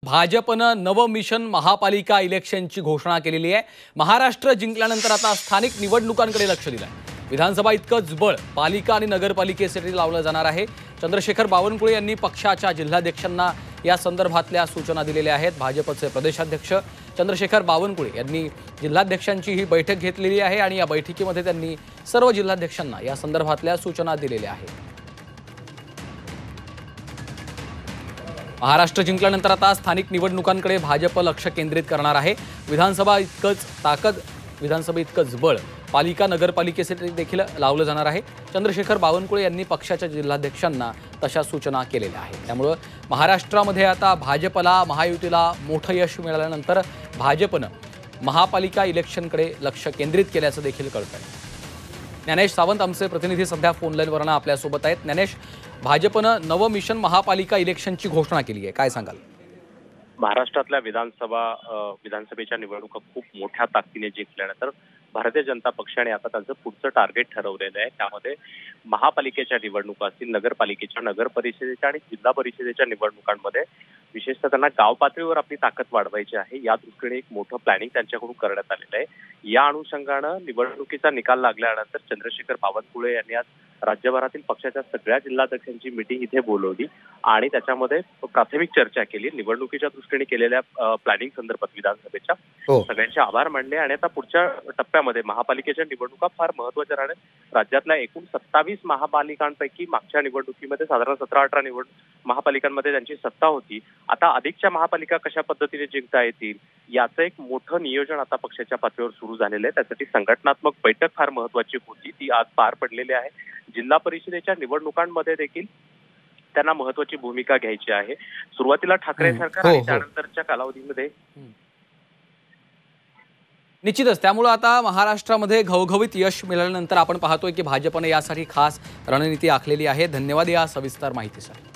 भाजपनं नव मिशन महापालिका इलेक्शनची घोषणा केलेली आहे। महाराष्ट्र जिंकल्यानंतर आता स्थानिक निवडणुकांकडे लक्ष दिलं आहे। विधानसभा इतकंच बळ पालिका आणि नगरपालिकेसाठी लावलं जाणार आहे। चंद्रशेखर बावनकुळे यांनी पक्षाच्या जिल्हाध्यक्षांना या संदर्भातल्या सूचना दिलेल्या आहेत। भाजपचे प्रदेशाध्यक्ष चंद्रशेखर बावनकुळे यांनी जिल्हाध्यक्षांची ही बैठक घेतलेली आहे आणि या बैठकीमध्ये त्यांनी सर्व जिल्हाध्यक्षांना या संदर्भातल्या सूचना दिलेल्या आहेत। महाराष्ट्र जिंकल्यानंतर आता स्थानिक निवडणुकांकडे भाजप लक्ष केंद्रित करणार आहे। विधानसभा इतकंच ताकद, विधानसभा इतकंच बळ पालिका नगरपालिकेसाठी देखील लावलं जाणार आहे। चंद्रशेखर बावनकुळे यांनी पक्षाच्या जिल्हाध्यक्षांना तशा सूचना केलेल्या आहेत। त्यामुळे महाराष्ट्रामध्ये आता भाजपला, महायुतीला मोठं यश मिळाल्यानंतर भाजपनं महापालिका इलेक्शनकडे लक्ष केंद्रित केल्याचं देखील कळतंय। ज्ञानेश सावंत आमचे प्रतिनिधी सध्या फोन लाईनवरनं आपल्यासोबत आहेत। ज्ञानेश, भाजपनं नव मिशन महापालिका इलेक्शनची घोषणा केली आहे, काय सांगाल? महाराष्ट्रातल्या विधानसभेच्या निवडणुका खूप मोठ्या ताकदीने जिंकल्यानंतर भारतीय जनता पक्षाने आता त्यांचं पुढचं टार्गेट ठरवलेलं आहे। त्यामध्ये महापालिकेच्या निवडणुका असतील, नगरपालिकेच्या, नगर परिषदेच्या आणि जिल्हा परिषदेच्या निवडणुकांमध्ये विशेषतः त्यांना गाव पातळीवर आपली ताकद वाढवायची आहे। या दृष्टीने एक मोठं प्लॅनिंग त्यांच्याकडून करण्यात आलेलं आहे। या अनुषंगानं निवडणुकीचा निकाल लागल्यानंतर चंद्रशेखर बावनकुळे यांनी आज राज्यभरातील पक्षाच्या सगळ्या जिल्हाध्यक्षांची मीटिंग इथे बोलवली आणि त्याच्यामध्ये प्राथमिक चर्चा केली। निवडणुकीच्या दृष्टीने केलेल्या प्लॅनिंग संदर्भात विधानसभेच्या सगळ्यांचे आभार मानले आणि आता पुढच्या टप्प्यामध्ये महापालिकेच्या निवडणुका फार महत्त्वाच्या राहणार। राज्यातल्या एकूण 27 महापालिकांपैकी मागच्या निवडणुकीमध्ये साधारण 17-18 महापालिकांमध्ये त्यांची सत्ता होती। आता अधिकच्या महापालिका कशा पद्धतीने जिंकता येतील याचं एक मोठं नियोजन आता पक्षाच्या पातळीवर सुरू झालेलं आहे। त्यासाठी संघटनात्मक बैठक फार महत्त्वाची होती, ती आज पार पडलेली आहे। जिल्हा परिषदेच्या निवडणुकांमध्ये देखील त्यांना महत्त्वाची भूमिका घ्यायची आहे। सुरुवातीला ठाकरे सरकार आणि त्यानंतरच्या कालावधीमध्ये निश्चितच त्यामुळे आता महाराष्ट्रामध्ये घवघवीत यश मिळाल्यानंतर आपण पाहतोय की भाजपने यासाठी खास रणनीती आखलेली आहे। धन्यवाद या सविस्तर माहितीसाठी।